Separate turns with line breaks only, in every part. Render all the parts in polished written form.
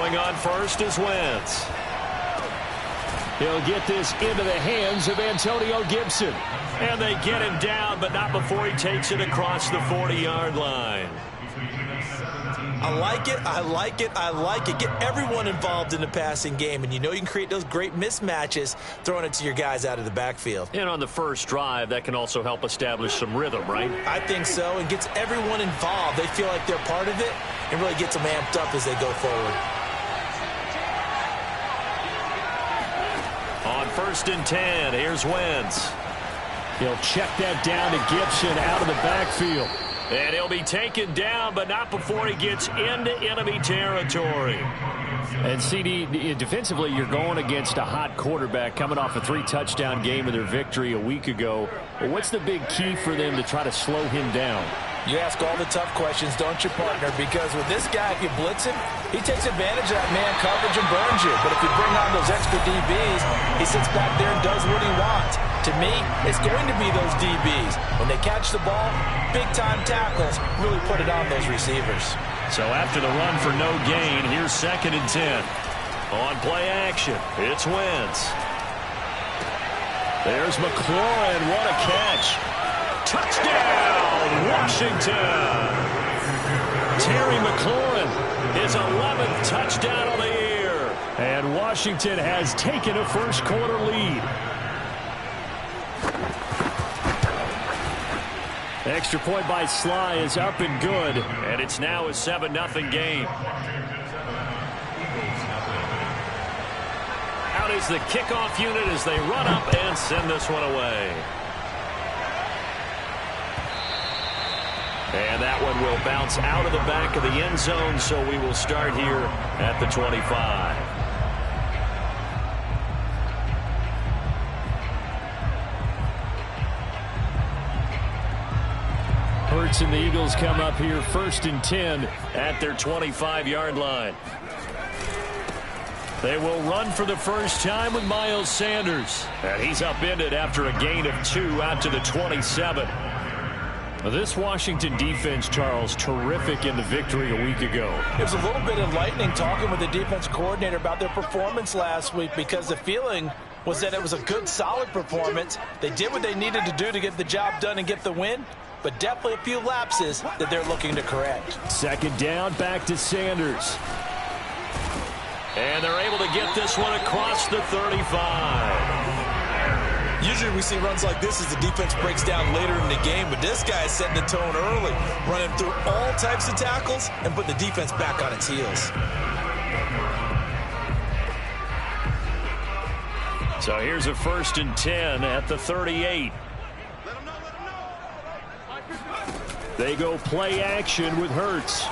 Throwing on first is Wentz.
He'll get this into the hands of Antonio Gibson.
And they get him down, but not before he takes it across the 40-yard line.
I like it, I like it, I like it. Get everyone involved in the passing game, and you know you can create those great mismatches throwing it to your guys out of the backfield.
And on the first drive, that can also help establish some rhythm, right?
I think so, and gets everyone involved. They feel like they're part of it, and really gets them amped up as they go forward.
On 1st and 10, here's Wentz.
He'll check that down to Gibson out of the backfield.
And he'll be taken down, but not before he gets into enemy territory.
And CD, defensively, you're going against a hot quarterback coming off a 3-touchdown game of their victory a week ago. But what's the big key for them to try to slow him down?
You ask all the tough questions, don't you, partner? Because with this guy, if you blitz him, he takes advantage of that man coverage and burns you. But if you bring on those extra DBs, he sits back there and does what he wants. To me, it's going to be those DBs. When they catch the ball, big-time tackles really put it on those receivers.
So after the run for no gain, here's 2nd and 10. On play action, it's Wentz.
There's McLaurin. What a catch.
Touchdown, Washington. Terry McLaurin, his 11th touchdown of the year.
And Washington has taken a first-quarter lead. Extra point by Sly is up and good.
And it's now a 7-0 game. Out is the kickoff unit as they run up and send this one away. And that one will bounce out of the back of the end zone, so we will start here at the 25.
Hurts and the Eagles come up here 1st and 10
at their 25-yard line. They will run for the first time with Miles Sanders. And he's upended after a gain of 2 out to the 27.
This Washington defense, Charles, terrific in the victory a week ago.
It was a little bit enlightening talking with the defense coordinator about their performance last week, because the feeling was that it was a good, solid performance. They did what they needed to do to get the job done and get the win, but definitely a few lapses that they're looking to correct.
2nd down, back to Sanders.
And they're able to get this one across the 35.
Usually we see runs like this as the defense breaks down later in the game, but this guy is setting the tone early, running through all types of tackles and putting the defense back on its heels.
So here's a 1st and 10 at the 38.
They go play action with Hurts.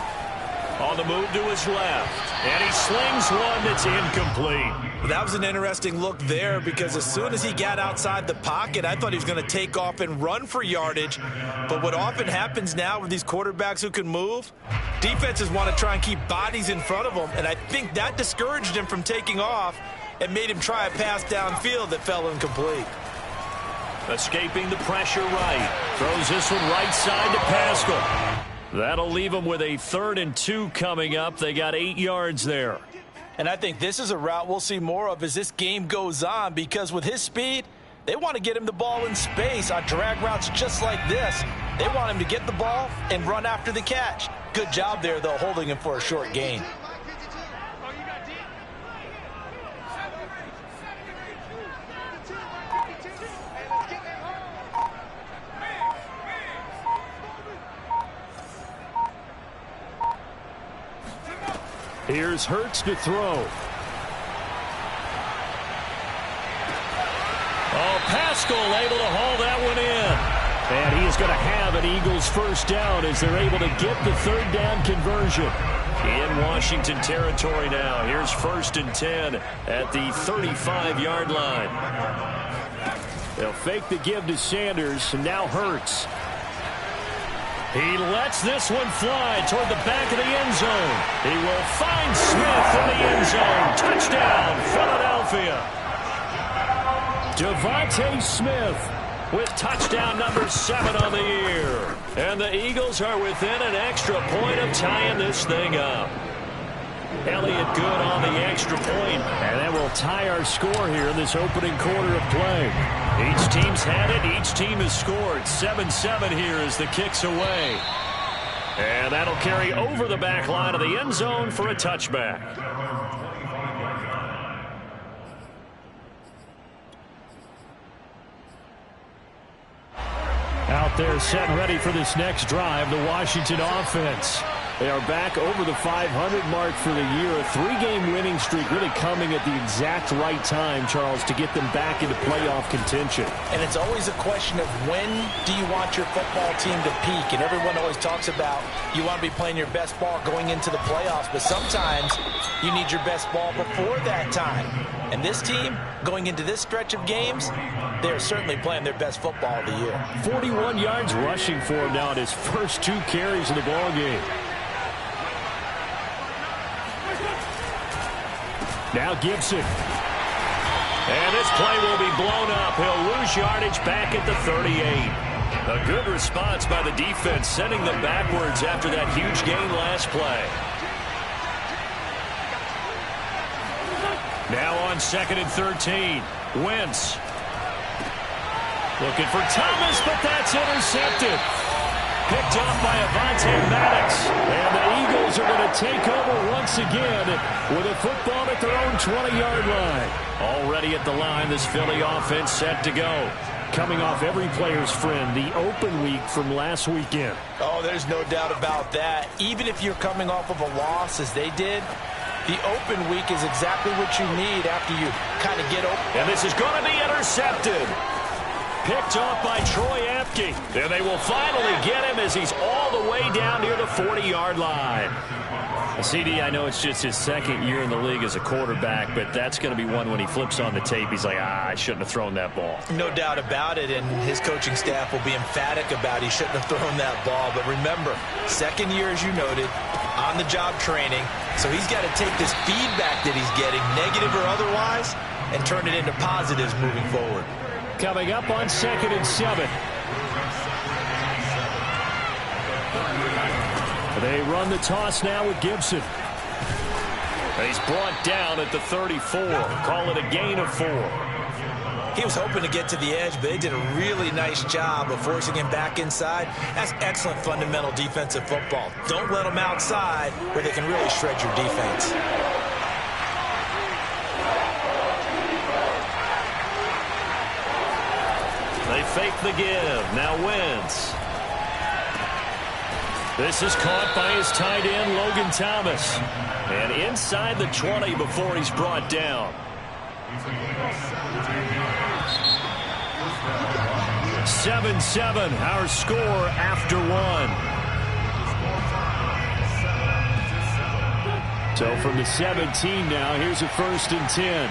On the move to his left. And he slings one that's incomplete.
Well, that was an interesting look there, because as soon as he got outside the pocket, I thought he was going to take off and run for yardage. But what often happens now with these quarterbacks who can move, defenses want to try and keep bodies in front of them. And I think that discouraged him from taking off and made him try a pass downfield that fell incomplete.
Escaping the pressure right. Throws this one right side to Pascal. That'll leave them with a 3rd and 2 coming up. They got 8 yards there.
And I think this is a route we'll see more of as this game goes on, because with his speed, they want to get him the ball in space on drag routes just like this. They want him to get the ball and run after the catch. Good job there, though, holding him for a short gain.
Here's Hurts to throw.
Oh, Pascal able to haul that one in.
And he is going to have an Eagles first down as they're able to get the 3rd down conversion.
In Washington territory now. Here's 1st and 10 at the 35-yard line.
They'll fake the give to Sanders, and now Hurts.
He lets this one fly toward the back of the end zone. He will find Smith in the end zone. Touchdown, Philadelphia.
Devontae Smith
with touchdown number 7 on the year. And the Eagles are within an extra point of tying this thing up. Elliott good on the extra point.
And that will tie our score here in this opening quarter of play.
Each team's had it. Each team has scored. 7-7 here as the kick's away. And that'll carry over the back line of the end zone for a touchback.
Out there set and ready for this next drive, the Washington offense. They are back over the 500 mark for the year. A 3-game winning streak really coming at the exact right time, Charles, to get them back into playoff contention.
And it's always a question of when do you want your football team to peak? And everyone always talks about you want to be playing your best ball going into the playoffs, but sometimes you need your best ball before that time. And this team, going into this stretch of games, they're certainly playing their best football of the year.
41 yards rushing for him now in his first 2 carries of the ball game. Now Gibson.
And this play will be blown up. He'll lose yardage back at the 38. A good response by the defense, sending them backwards after that huge gain last play. Now on 2nd and 13. Wentz. Looking for Thomas, but that's intercepted. Picked off by Avonte Maddox. And the Eagles are going to take over once again with a football at their own 20-yard line. Already at the line, this Philly offense set to go. Coming off every player's friend, the open week from last weekend.
Oh, there's no doubt about that. Even if you're coming off of a loss as they did, the open week is exactly what you need after you kind of get open.
And this is going to be intercepted. Picked off by Troy Apke. And they will finally get him as he's all the way down near the 40-yard line.
CD, I know it's just his 2nd year in the league as a quarterback, but that's going to be one when he flips on the tape, he's like, I shouldn't have thrown that ball.
No doubt about it, and his coaching staff will be emphatic about he shouldn't have thrown that ball. But remember, 2nd year, as you noted, on-the-job training. So he's got to take this feedback that he's getting, negative or otherwise, and turn it into positives moving forward.
Coming up on 2nd and 7. They run the toss now with Gibson.
And he's brought down at the 34. Call it a gain of 4.
He was hoping to get to the edge, but they did a really nice job of forcing him back inside. That's excellent fundamental defensive football. Don't let them outside where they can really shred your defense.
They fake the give. Now Wentz. This is caught by his tight end, Logan Thomas. And inside the 20 before he's brought down. 7-7, our score after 1.
So from the 17 now, here's a 1st and 10.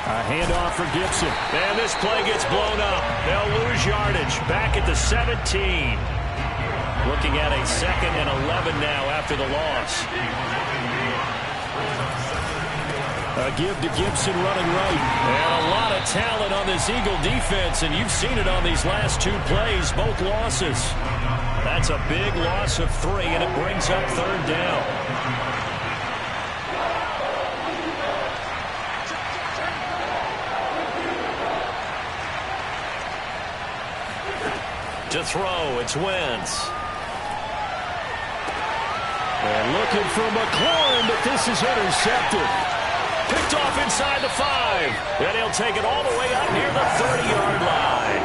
A handoff for Gibson.
And this play gets blown up. They'll lose yardage. Back at the 17. Looking at a 2nd and 11 now after the loss.
A give to Gibson running right.
And a lot of talent on this Eagle defense, and you've seen it on these last 2 plays, both losses. That's a big loss of 3, and it brings up 3rd down. To throw, it's Wentz.
And looking for McLaurin, but this is intercepted.
Picked off inside the 5. And he'll take it all the way up near the 30-yard line.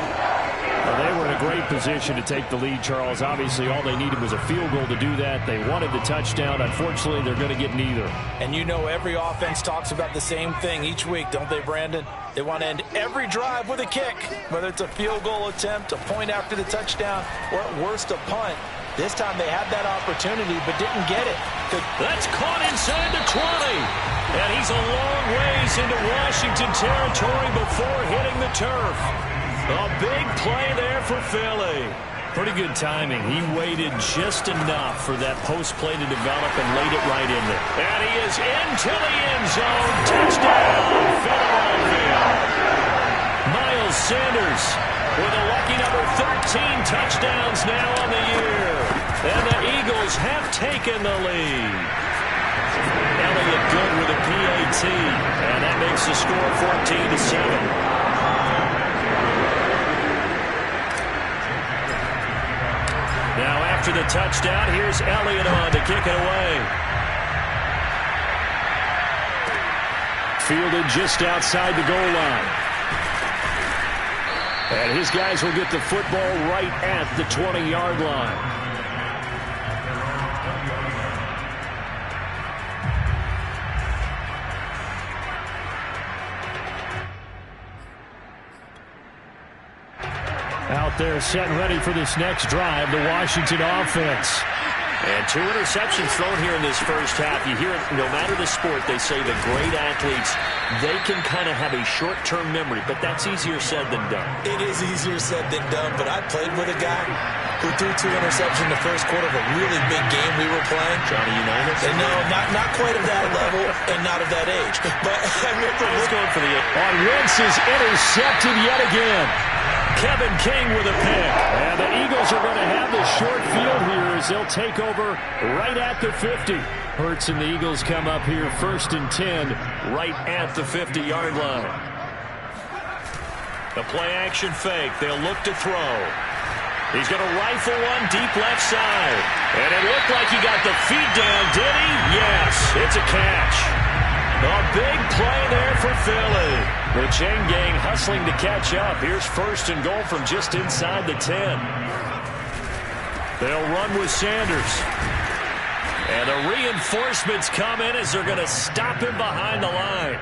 Well, they were in a great position to take the lead, Charles. Obviously, all they needed was a field goal to do that. They wanted the touchdown. Unfortunately, they're going to get neither.
And you know every offense talks about the same thing each week, don't they, Brandon? They want to end every drive with a kick, whether it's a field goal attempt, a point after the touchdown, or at worst a punt. This time they had that opportunity but didn't get it.
That's caught inside the 20. And he's a long ways into Washington territory before hitting the turf. A big play there for Philly.
Pretty good timing. He waited just enough for that post play to develop and laid it right in there.
And he is into the end zone. Touchdown, Philadelphia. Miles Sanders with a lucky number 13 touchdowns now on the year.
Eagles have taken the lead. Elliott good with a PAT, and that makes the score 14-7. Now after the touchdown, here's Elliott on to kick it away. Fielded just outside the goal line. And his guys will get the football right at the 20-yard line. Out there set and ready for this next drive, the Washington offense. And 2 interceptions thrown here in this first half. You hear it, no matter the sport, they say the great athletes, they can kind of have a short-term memory, but that's easier said than done.
It is easier said than done, but I played with a guy who threw 2 interceptions in the first quarter of a really big game we were playing.
Johnny Unitas?
And no, not quite of that level and not of that age. But I remember
going for the on Wentz is intercepted yet again. Kevin King with a pick. And the Eagles are going to have the short field here as they'll take over right at the 50. Hurts and the Eagles come up here 1st and 10 right at the 50-yard line. The play-action fake. They'll look to throw. He's going to rifle one deep left side. And it looked like he got the feet down, did he? Yes, it's a catch. A big play there for Philly. The chain gang hustling to catch up. Here's 1st and goal from just inside the 10. They'll run with Sanders. And the reinforcements come in as they're going to stop him behind the line.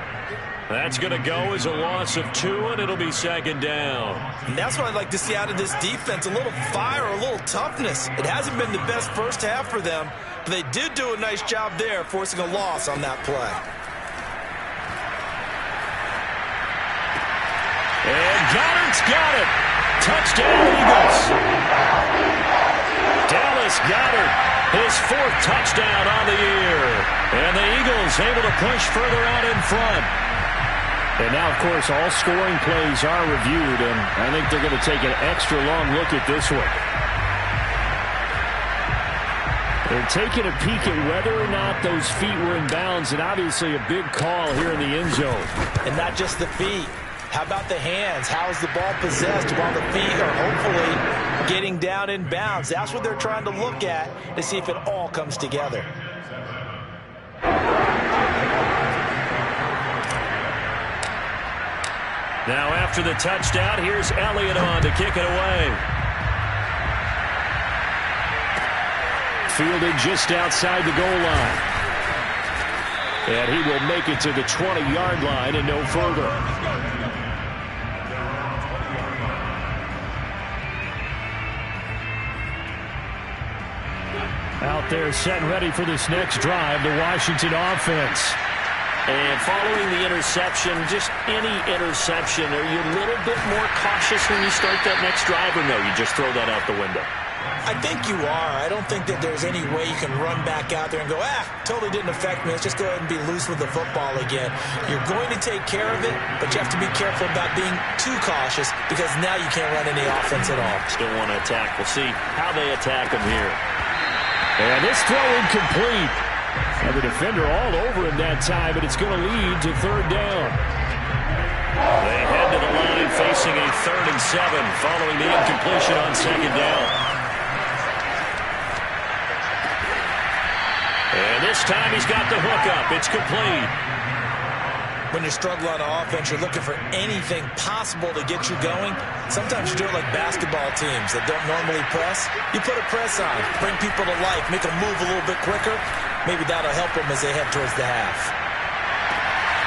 That's going to go as a loss of 2, and it'll be 2nd down.
And that's what I'd like to see out of this defense, a little fire, a little toughness. It hasn't been the best first half for them, but they did do a nice job there forcing a loss on that play.
And Goddard's got it. Touchdown, Eagles. Dallas Goedert, his 4th touchdown on the year. And the Eagles able to push further out in front. And now, of course, all scoring plays are reviewed, and I think they're going to take an extra long look at this one. They're taking a peek at whether or not those feet were in bounds, and obviously a big call here in the end zone.
And not just the feet. How about the hands? How is the ball possessed while the feet are hopefully getting down in bounds? That's what they're trying to look at to see if it all comes together.
Now after the touchdown, here's Elliott on to kick it away. Fielded just outside the goal line. And he will make it to the 20-yard line and no further. Out there set and ready for this next drive, the Washington offense. And following the interception, just any interception, are you a little bit more cautious when you start that next drive, or no, you just throw that out the window?
I think you are. I don't think that there's any way you can run back out there and go, totally didn't affect me. Let's just go ahead and be loose with the football again. You're going to take care of it, but you have to be careful about being too cautious because now you can't run any offense at all.
Still want to attack. We'll see how they attack him here. And this throw incomplete. And the defender all over him that time, but it's going to lead to 3rd down. They head to the line facing a 3rd and 7 following the incompletion on 2nd down. And this time he's got the hook up. It's complete.
When you struggle on offense, you're looking for anything possible to get you going. Sometimes you do it like basketball teams that don't normally press. You put a press on, bring people to life, make them move a little bit quicker. Maybe that'll help them as they head towards the half.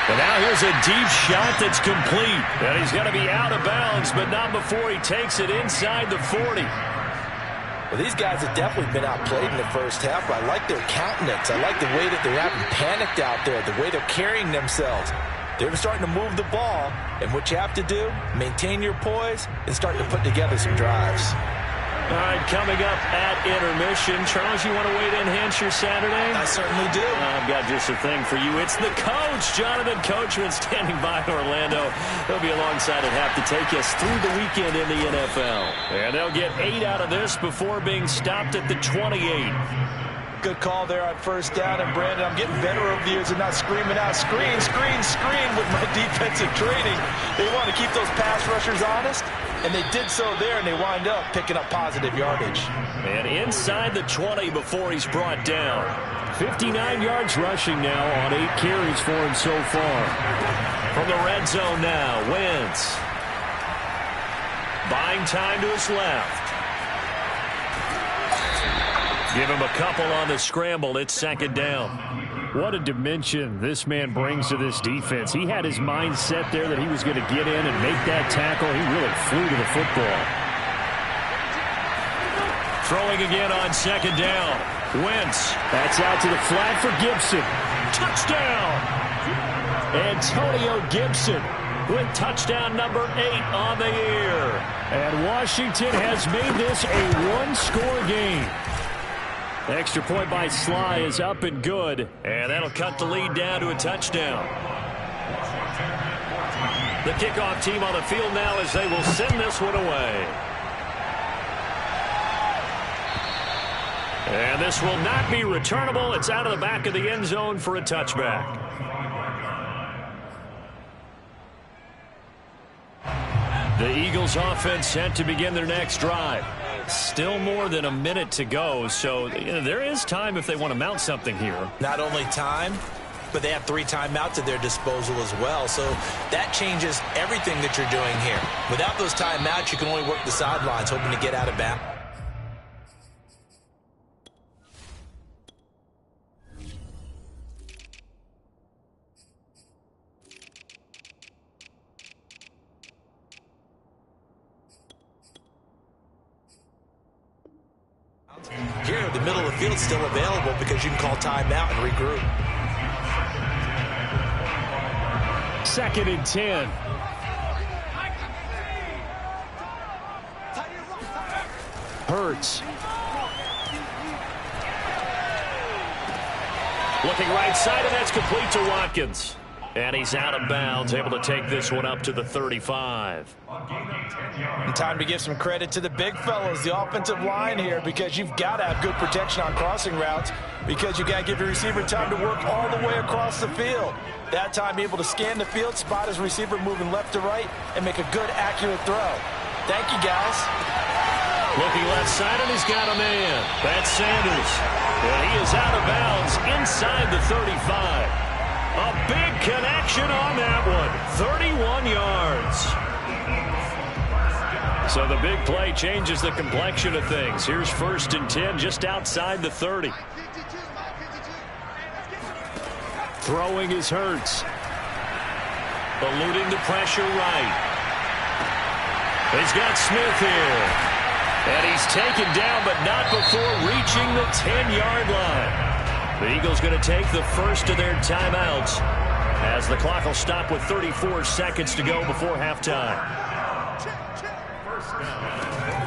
And now here's a deep shot that's complete. And he's going to be out of bounds, but not before he takes it inside the 40.
Well, these guys have definitely been outplayed in the first half, but I like their countenance. I like the way that they're having panicked out there, the way they're carrying themselves. They're starting to move the ball, and what you have to do, maintain your poise and start to put together some drives.
All right, coming up at intermission. Charles, you want to weigh to enhance your Saturday?
I certainly do.
I've got just a thing for you. It's the coach, Jonathan Coachman, standing by in Orlando. He'll be alongside at half to take us through the weekend in the NFL. And they'll get 8 out of this before being stopped at the 28.
Good call there on first down. And, Brandon, I'm getting better over the years and not screaming out, screen, screen, screen with my defensive training. They want to keep those pass rushers honest, and they did so there, and they wind up picking up positive yardage.
And inside the 20 before he's brought down. 59 yards rushing now on 8 carries for him so far. From the red zone now, Wentz. Buying time to his left. Give him a couple on the scramble. It's second down. What a dimension this man brings to this defense. He had his mind set there that he was going to get in and make that tackle. He really flew to the football. Throwing again on second down. Wentz. That's out to the flat for Gibson. Touchdown! Antonio Gibson with touchdown number 8 on the year. And Washington has made this a one-score game. Extra point by Sly is up and good, and that'll cut the lead down to a touchdown. The kickoff team on the field now as they will send this one away. And this will not be returnable. It's out of the back of the end zone for a touchback. The Eagles offense set to begin their next drive. Still more than a minute to go, so there is time if they want to mount something here.
Not only time, but they have 3 timeouts at their disposal as well, so that changes everything that you're doing here. Without those timeouts, you can only work the sidelines, hoping to get out of bounds. Here, the middle of the field is still available because you can call timeout and regroup.
2nd and 10. Hurts. Looking right side, and that's complete to Watkins. And he's out of bounds, able to take this one up to the 35.
And time to give some credit to the big fellas, the offensive line here, because you've got to have good protection on crossing routes, because you got to give your receiver time to work all the way across the field. That time, able to scan the field, spot his receiver moving left to right, and make a good, accurate throw. Thank you, guys.
Looking left side, and he's got a man. That's Sanders. And he is out of bounds inside the 35. A big connection on that one. 31 yards. So the big play changes the complexion of things. Here's 1st and 10 just outside the 30. Throwing is Hurts. Eluding the pressure right. He's got Smith here. And he's taken down, but not before reaching the 10-yard line. The Eagles going to take the first of their timeouts as the clock will stop with 34 seconds to go before halftime.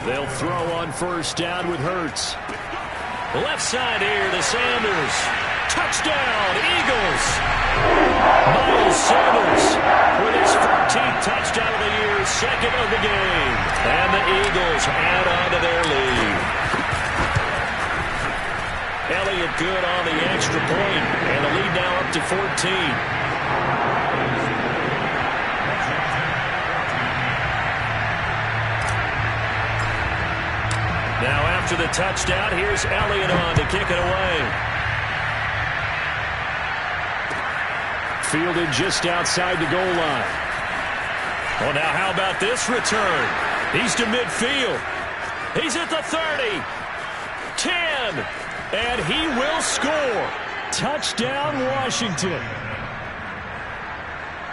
They'll throw on first down with Hurts. Left side here to Sanders. Touchdown, Eagles! Miles Sanders with his 14th touchdown of the year, 2nd of the game. And the Eagles add on to their lead. Elliott good on the extra point, and the lead now up to 14. Now after the touchdown, here's Elliott on to kick it away. Fielded just outside the goal line. Well, now how about this return? He's to midfield. He's at the 30. 10. And he will score. Touchdown, Washington.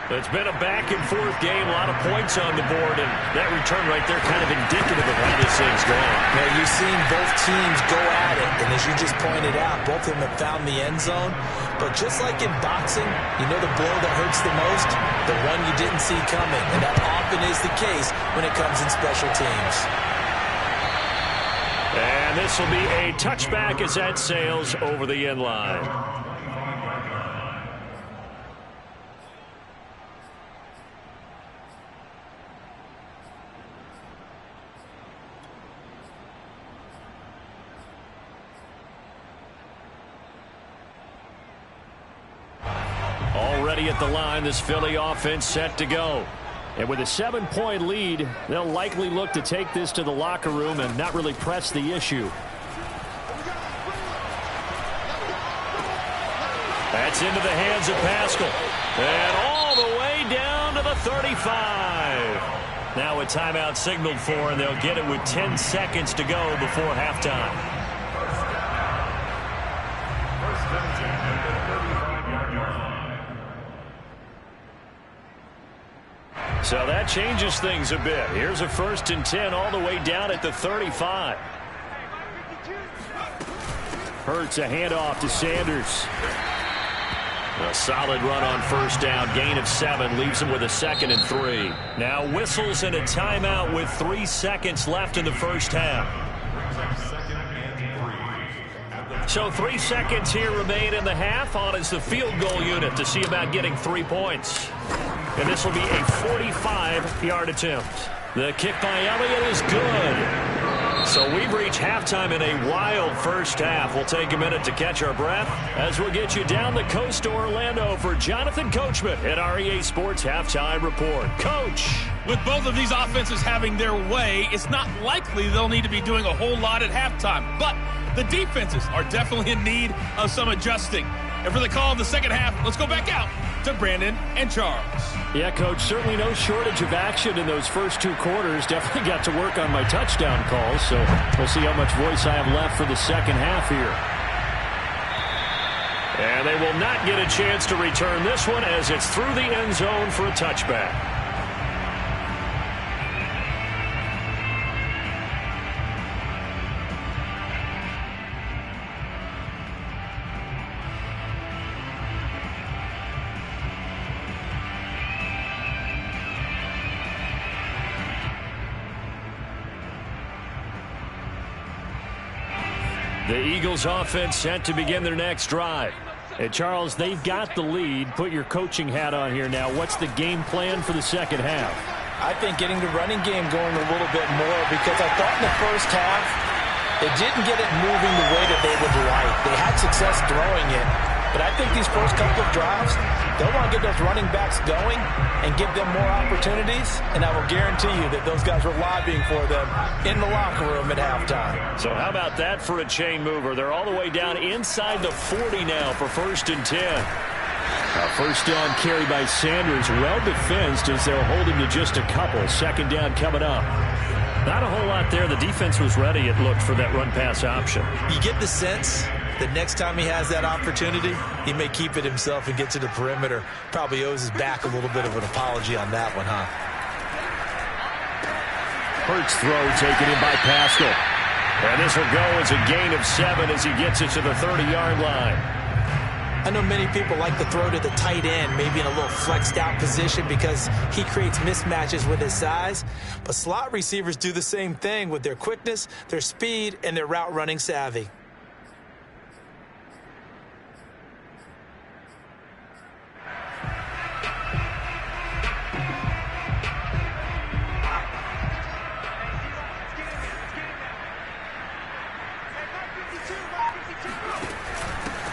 It's been a back-and-forth game, a lot of points on the board, and that return right there kind of indicative of how this thing's going.
Now, you've seen both teams go at it, and as you just pointed out, both of them have found the end zone. But just like in boxing, you know the blow that hurts the most? The one you didn't see coming, and that often is the case when it comes in special teams.
And this will be a touchback as that sails over the end line. Already at the line, this Philly offense set to go. And with a 7-point lead, they'll likely look to take this to the locker room and not really press the issue. That's into the hands of Pascal. And all the way down to the 35. Now a timeout signaled for, and they'll get it with 10 seconds to go before halftime. So that changes things a bit. Here's a 1st and 10 all the way down at the 35. Hurts a handoff to Sanders. A solid run on 1st down. Gain of 7 leaves him with a 2nd and 3. Now whistles and a timeout with 3 seconds left in the first half. So 3 seconds here remain in the half. On is the field goal unit to see about getting 3 points. And this will be a 45-yard attempt. The kick by Elliott is good. So we've reached halftime in a wild first half. We'll take a minute to catch our breath as we'll get you down the coast to Orlando for Jonathan Coachman at our EA Sports Halftime Report. Coach.
With both of these offenses having their way, it's not likely they'll need to be doing a whole lot at halftime. But the defenses are definitely in need of some adjusting. And for the call of the second half, let's go back out to Brandon and Charles.
Yeah, Coach, certainly no shortage of action in those first 2 quarters. Definitely got to work on my touchdown calls, so we'll see how much voice I have left for the second half here. And they will not get a chance to return this one as it's through the end zone for a touchback. The Eagles offense set to begin their next drive. And Charles, they've got the lead. Put your coaching hat on here now. What's the game plan for the second half?
I think getting the running game going a little bit more, because I thought in the first half they didn't get it moving the way that they would like. They had success throwing it, but I think these first couple of drives, they'll want to get those running backs going and give them more opportunities, and I will guarantee you that those guys were lobbying for them in the locker room at halftime. So
how about that for a chain mover? They're all the way down inside the 40 now for 1st and 10. A 1st down carry by Sanders, well defensed as they'll hold him to just a couple. 2nd down coming up. Not a whole lot there. The defense was ready, it looked, for that run-pass option.
You get the sense that next time he has that opportunity, he may keep it himself and get to the perimeter. Probably owes his back a little bit of an apology on that one, huh?
Hurts throw taken in by Pascal. And this will go as a gain of 7 as he gets it to the 30-yard line.
I know many people like to throw to the tight end, maybe in a little flexed out position because he creates mismatches with his size. But slot receivers do the same thing with their quickness, their speed, and their route running savvy.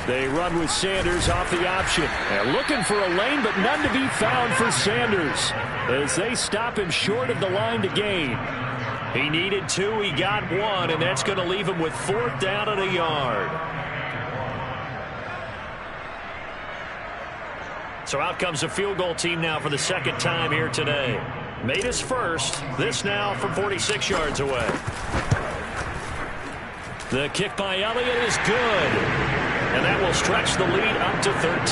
They run with Sanders off the option. And looking for a lane, but none to be found for Sanders as they stop him short of the line to gain. He needed 2, he got 1, and that's going to leave him with 4th down and a yard. So out comes the field goal team now for the 2nd time here today. Made his first. This now from 46 yards away. The kick by Elliott is good. And that will stretch the lead up to 13.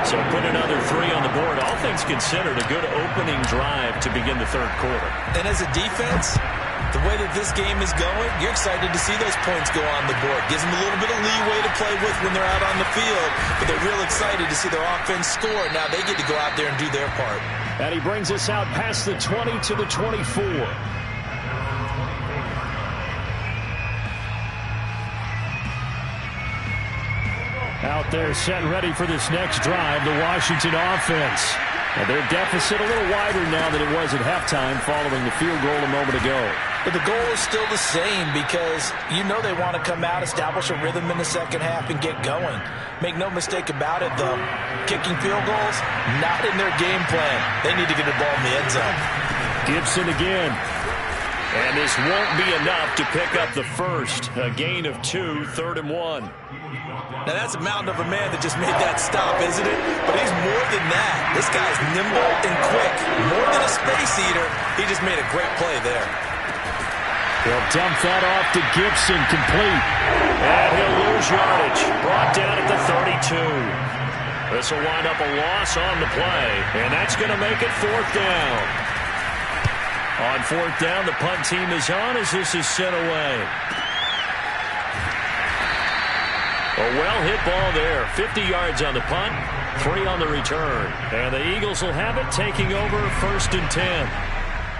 So put another 3 on the board. All things considered, a good opening drive to begin the 3rd quarter.
And as a defense, the way that this game is going, you're excited to see those points go on the board. Gives them a little bit of leeway to play with when they're out on the field. But they're real excited to see their offense score. Now they get to go out there and do their part.
And he brings us out past the 20 to the 24. there setting ready for this next drive, the Washington offense. And their deficit a little wider now than it was at halftime following the field goal a moment ago.
But the goal is still the same because you know they want to come out, establish a rhythm in the second half, and get going. Make no mistake about it, though. Kicking field goals, not in their game plan. They need to get the ball in the end zone.
Gibson again. And this won't be enough to pick up the first. A gain of 2, 3rd and 1.
Now, that's a mountain of a man that just made that stop, isn't it? But he's more than that. This guy's nimble and quick. More than a space eater. He just made a great play there.
He'll dump that off to Gibson, complete. And he'll lose yardage. Brought down at the 32. This will wind up a loss on the play. And that's going to make it 4th down. On 4th down, the punt team is on as this is sent away. A well-hit ball there. 50 yards on the punt, 3 on the return. And the Eagles will have it, taking over 1st and 10.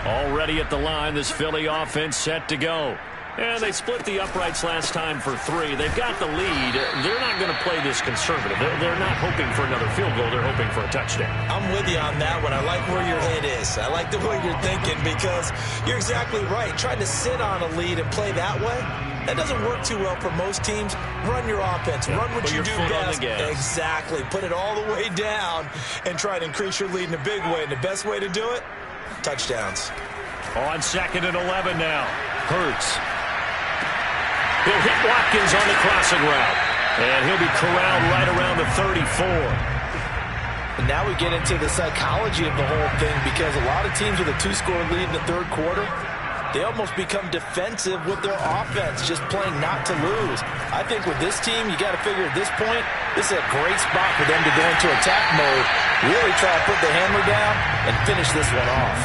Already at the line, this Philly offense set to go. And they split the uprights last time for 3. They've got the lead. They're not going to play this conservative. They're not hoping for another field goal. They're hoping for a touchdown.
I'm with you on that one. I like where your head is. I like the way you're thinking because you're exactly right. Trying to sit on a lead and play that way, that doesn't work too well for most teams. Run your offense. Run what you do best. Exactly. Put it all the way down and try to increase your lead in a big way. And the best way to do it, touchdowns.
On 2nd and 11 now. Hurts. He'll hit Watkins on the crossing route. And he'll be corralled right around the 34.
And now we get into the psychology of the whole thing because a lot of teams with a 2-score lead in the 3rd quarter, they almost become defensive with their offense, just playing not to lose. I think with this team, you got to figure at this point, this is a great spot for them to go into attack mode, really try to put the hammer down and finish this one off.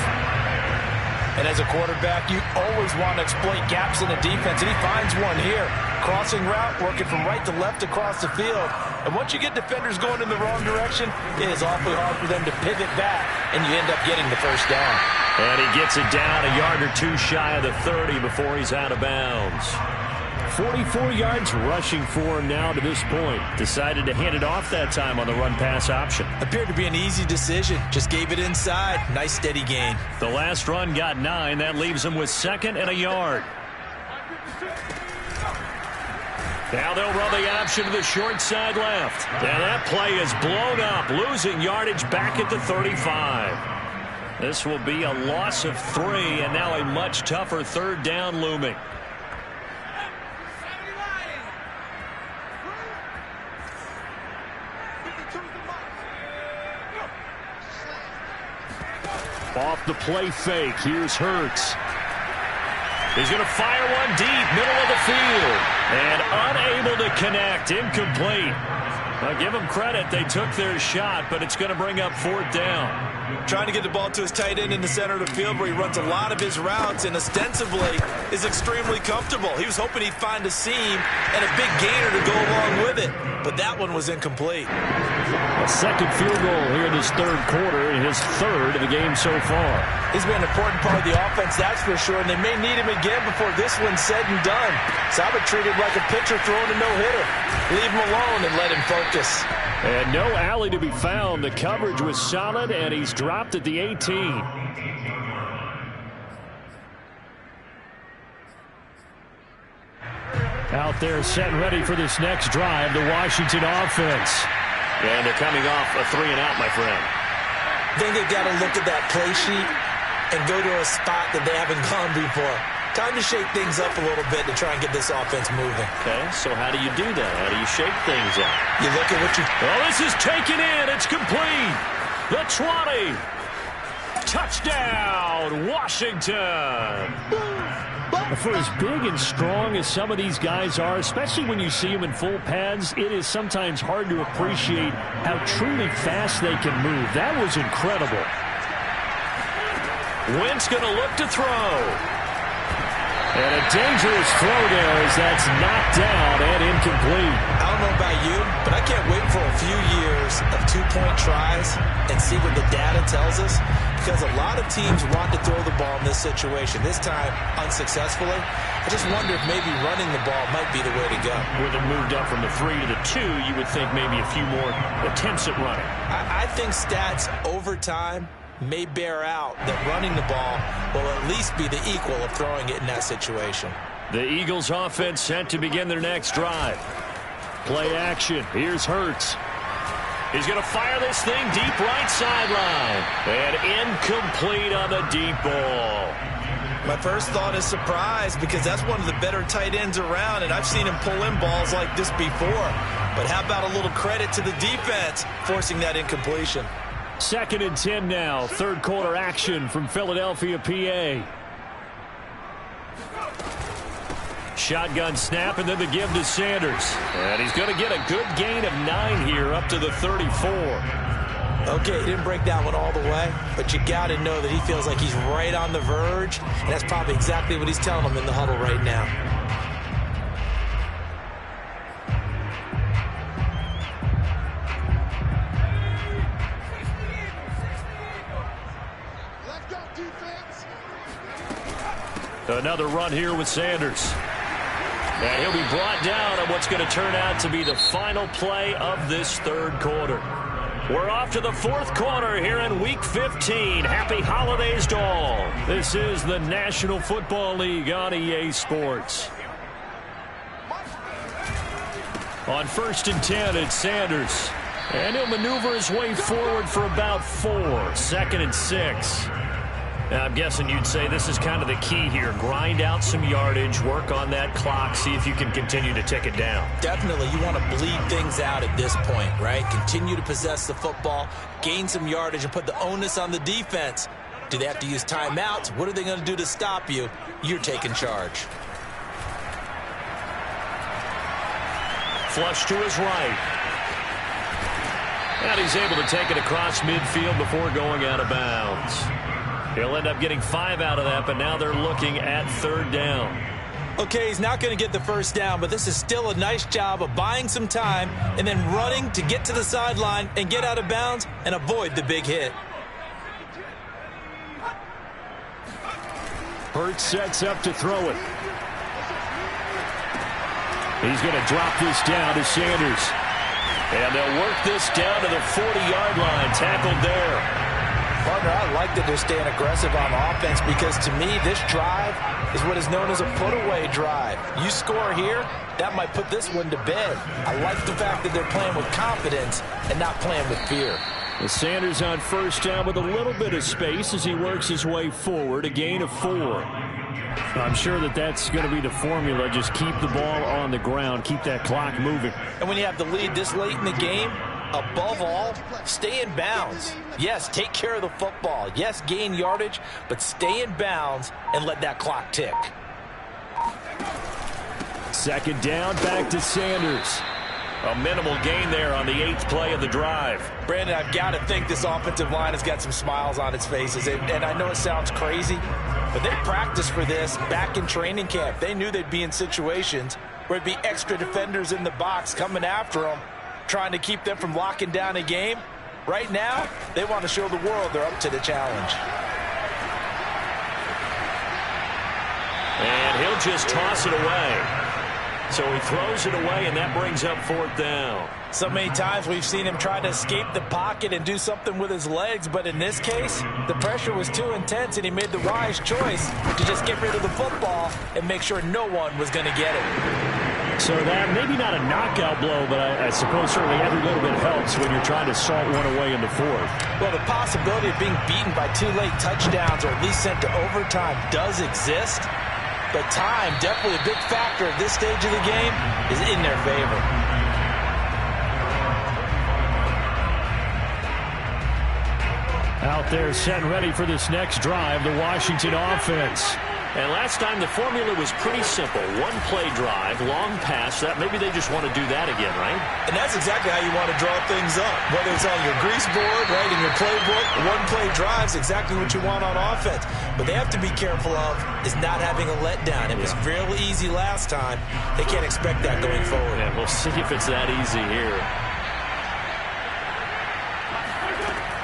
And as a quarterback, you always want to exploit gaps in the defense, and he finds one here. Crossing route, working from right to left across the field. And once you get defenders going in the wrong direction, it is awfully hard for them to pivot back, and you end up getting the first down.
And he gets it down a yard or 2 shy of the 30 before he's out of bounds. 44 yards rushing for him now to this point. Decided to hand it off that time on the run-pass option.
Appeared to be an easy decision. Just gave it inside. Nice steady gain.
The last run got 9. That leaves him with 2nd and a yard. Now they'll run the option to the short side left. And that play is blown up, losing yardage back at the 35. This will be a loss of 3, and now a much tougher 3rd down looming. Off the play fake, here's Hurts. He's going to fire one deep, middle of the field. And unable to connect, incomplete. I'll give them credit, they took their shot, but it's going to bring up 4th down.
Trying to get the ball to his tight end in the center of the field where he runs a lot of his routes and ostensibly is extremely comfortable. He was hoping he'd find a seam and a big gainer to go along with it, but that one was incomplete.
A 2nd field goal here in this 3rd quarter, and his 3rd of the game so far.
He's been an important part of the offense, that's for sure, and they may need him again before this one's said and done. So I would treat him like a pitcher throwing a no-hitter. Leave him alone and let him focus.
And no alley to be found. The coverage was solid, and he's dropped at the 18. Out there set and ready for this next drive, the Washington offense. And they're coming off a 3-and-out, my friend.
I think they've got to look at that play sheet and go to a spot that they haven't gone before. Time to shake things up a little bit to try and get this offense moving.
Okay, so how do you do that? How do you shake things up?
You look at what you...
Oh, this is taken in. It's complete. The 20. Touchdown, Washington. For as big and strong as some of these guys are, especially when you see them in full pads, it is sometimes hard to appreciate how truly fast they can move. That was incredible. Wentz going to look to throw. And a dangerous throw there as that's knocked down and incomplete.
I don't know about you, but I can't wait for a few years of 2-point tries and see what the data tells us, because a lot of teams want to throw the ball in this situation, this time unsuccessfully. I just wonder if maybe running the ball might be the way to go.
With it moved up from the 3 to the 2, you would think maybe a few more attempts at running.
I think stats over time may bear out that running the ball will at least be the equal of throwing it in that situation.
The Eagles offense set to begin their next drive. Play action. Here's Hurts. He's going to fire this thing deep right sideline. And incomplete on the deep ball.
My first thought is surprise because that's one of the better tight ends around, and I've seen him pull in balls like this before. But how about a little credit to the defense forcing that incompletion?
2nd and 10 now. Third quarter action from Philadelphia, PA. Shotgun snap and then the give to Sanders. And he's going to get a good gain of 9 here up to the 34.
Okay, he didn't break that one all the way, but you got to know that he feels like he's right on the verge, and that's probably exactly what he's telling them in the huddle right now.
Let's go, defense.
Another run here with Sanders. And he'll be brought down on what's going to turn out to be the final play of this third quarter. We're off to the 4th quarter here in Week 15. Happy holidays to all. This is the National Football League on EA Sports. On 1st and 10, it's Sanders. And he'll maneuver his way forward for about 4. 2nd and 6. Now, I'm guessing you'd say this is kind of the key here. Grind out some yardage, work on that clock, see if you can continue to tick it down.
Definitely. You want to bleed things out at this point, right? Continue to possess the football, gain some yardage, and put the onus on the defense. Do they have to use timeouts? What are they going to do to stop you? You're taking charge.
Flush to his right. And he's able to take it across midfield before going out of bounds. He'll end up getting 5 out of that, but now they're looking at 3rd down.
Okay, he's not going to get the first down, but this is still a nice job of buying some time and then running to get to the sideline and get out of bounds and avoid the big hit.
Hurts sets up to throw it. He's going to drop this down to Sanders. And they'll work this down to the 40-yard line. Tackled there.
Partner, I like that they're staying aggressive on offense because to me, this drive is what is known as a put-away drive. You score here, that might put this one to bed. I like the fact that they're playing with confidence and not playing with fear.
The Sanders on 1st down with a little bit of space as he works his way forward, a gain of 4. I'm sure that that's going to be the formula. Just keep the ball on the ground, keep that clock moving.
And when you have the lead this late in the game, above all, stay in bounds. Yes, take care of the football. Yes, gain yardage, but stay in bounds and let that clock tick.
2nd down, back to Sanders. A minimal gain there on the 8th play of the drive.
Brandon, I've got to think this offensive line has got some smiles on its faces. And I know it sounds crazy, but they practiced for this back in training camp. They knew they'd be in situations where it'd be extra defenders in the box coming after them, trying to keep them from locking down a game. Right now, they want to show the world they're up to the challenge.
And he'll just toss it away. So he throws it away, and that brings up 4th down.
So many times we've seen him try to escape the pocket and do something with his legs, but in this case, the pressure was too intense, and he made the wise choice to just get rid of the football and make sure no one was going to get it.
So that, maybe not a knockout blow, but I suppose certainly every little bit helps when you're trying to salt one away into 4th.
Well, the possibility of being beaten by 2 late touchdowns or at least sent to overtime does exist. But time, definitely a big factor at this stage of the game, is in their favor.
Out there set and ready for this next drive, the Washington offense. And last time the formula was pretty simple. 1-play drive, long pass. That maybe they just want to do that again, right?
And that's exactly how you want to draw things up. Whether it's on your grease board, right, in your playbook, 1-play drive is exactly what you want on offense. What they have to be careful of is not having a letdown. It was real easy last time. They can't expect that going forward.
Yeah, we'll see if it's that easy here.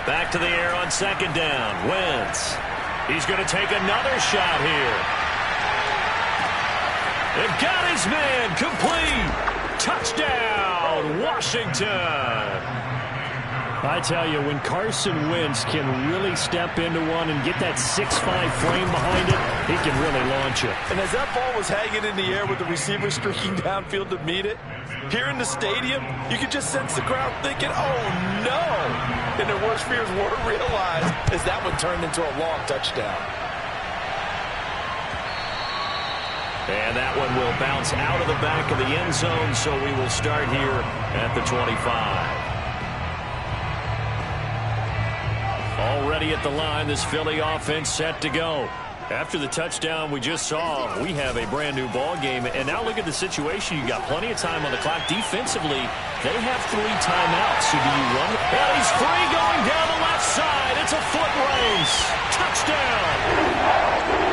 Back to the air on 2nd down. Wentz. He's going to take another shot here.
They've got his man complete. Touchdown, Washington. I tell you, when Carson Wentz can really step into one and get that 6'5" frame behind it, he can really launch it.
And as that ball was hanging in the air with the receiver streaking downfield to meet it, here in the stadium, you could just sense the crowd thinking, oh no! And their worst fears were realized as that one turned into a long touchdown.
And that one will bounce out of the back of the end zone, so we will start here at the 25. Already at the line, this Philly offense set to go. After the touchdown we just saw, we have a brand new ball game. And now look at the situation. You got plenty of time on the clock. Defensively, they have 3 timeouts. So do you run? And he's free going down the left side. It's a foot race. Touchdown.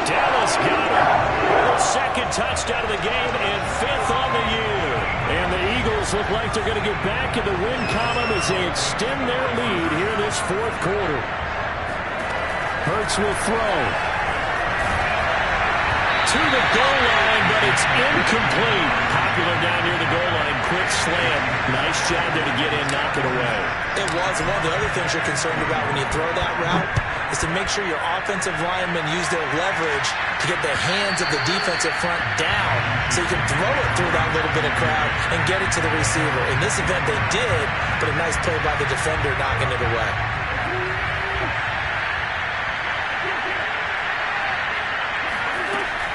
Dallas got him. Their second touchdown of the game and 5th on the year. And the Eagles look like they're going to get back in the win column as they extend their lead here in this 4th quarter. Hurts will throw. To the goal line, but it's incomplete. Popular down near the goal line. Quick slam. Nice job there to get in, knock it away.
It was. One of the other things you're concerned about when you throw that route is to make sure your offensive linemen use their leverage to get the hands of the defensive front down so you can throw it through that little bit of crowd and get it to the receiver. In this event, they did, but a nice play by the defender knocking it away.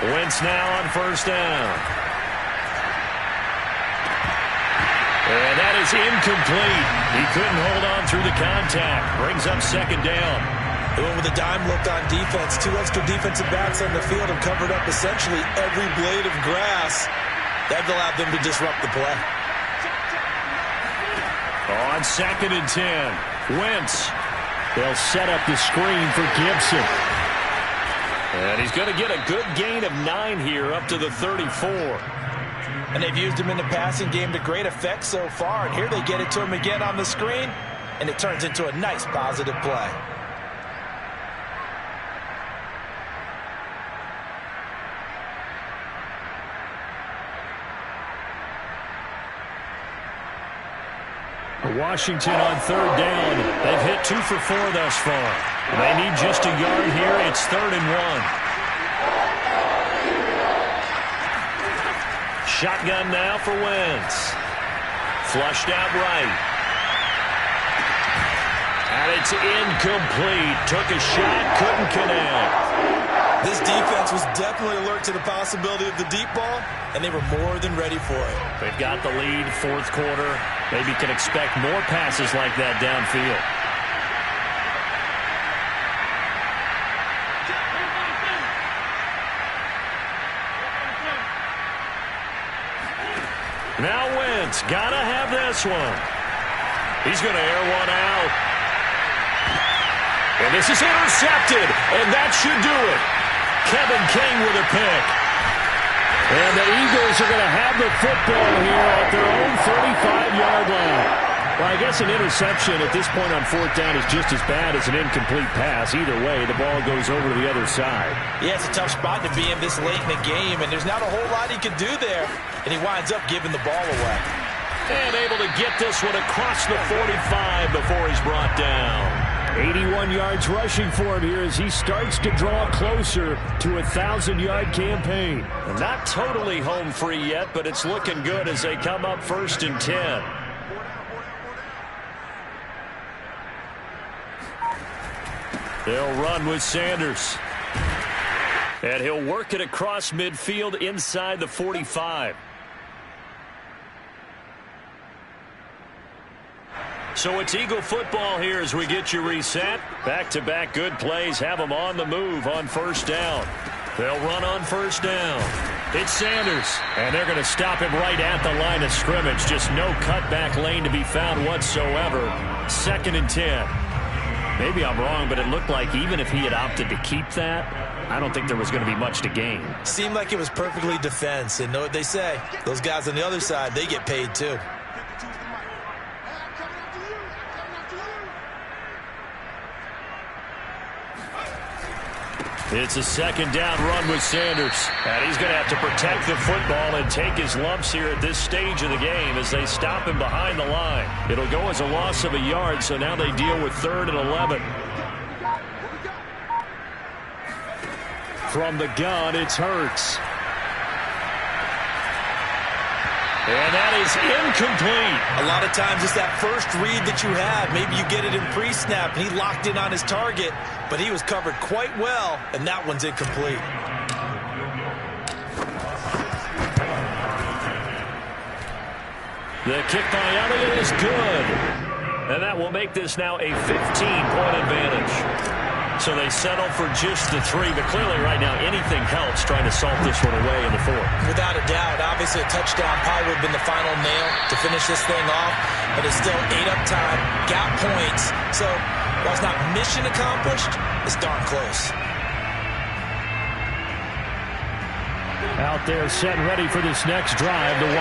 Wentz now on 1st down. And that is incomplete. He couldn't hold on through the contact. Brings up 2nd down.
They went with a dime look on defense. 2 extra defensive backs on the field have covered up essentially every blade of grass. That allowed them to disrupt the play.
On 2nd and 10, Wentz. They'll set up the screen for Gibson. And he's going to get a good gain of 9 here up to the 34.
And they've used him in the passing game to great effect so far. And here they get it to him again on the screen, and it turns into a nice positive play.
Washington on 3rd down. They've hit 2 for 4 thus far. They need just a yard here. It's 3rd and 1. Shotgun now for Wentz. Flushed out right. And it's incomplete. Took a shot, couldn't connect.
This defense was definitely alert to the possibility of the deep ball, and they were more than ready for it.
They've got the lead, 4th quarter. Maybe can expect more passes like that downfield. Now Wentz, gotta have this one. He's going to air one out. And this is intercepted, and that should do it. Kevin King with a pick. And the Eagles are going to have the football here at their own 35-yard line. Well, I guess an interception at this point on 4th down is just as bad as an incomplete pass. Either way, the ball goes over to the other side.
Yeah, it's a tough spot to be in this late in the game, and there's not a whole lot he can do there. And he winds up giving the ball away.
And able to get this one across the 45 before he's brought down. 81 yards rushing for him here as he starts to draw closer to a 1,000-yard campaign. And not totally home free yet, but it's looking good as they come up 1st and 10. They'll run with Sanders. And he'll work it across midfield inside the 45. So it's Eagle football here as we get you reset. Back-to-back good plays have them on the move on 1st down. They'll run on 1st down. It's Sanders, and they're going to stop him right at the line of scrimmage. Just no cutback lane to be found whatsoever. 2nd and 10. Maybe I'm wrong, but it looked like even if he had opted to keep that, I don't think there was going to be much to gain.
Seemed like it was perfectly defense, and know what they say. Those guys on the other side, they get paid too.
It's a second down run with Sanders. And he's going to have to protect the football and take his lumps here at this stage of the game as they stop him behind the line. It'll go as a loss of a yard, so now they deal with 3rd and 11. From the gun, it's Hurts. And that is incomplete.
A lot of times it's that first read that you have. Maybe you get it in pre-snap, and he locked in on his target, but he was covered quite well, and that one's incomplete.
The kick by Elliott is good. And that will make this now a 15-point advantage. So they settle for just the 3, but clearly right now anything helps trying to salt this one away in the 4th.
Without a doubt, obviously a touchdown probably would have been the final nail to finish this thing off, but it's still 8 up time, got points. So while it's not mission accomplished, it's darn close.
Out there set and ready for this next drive. The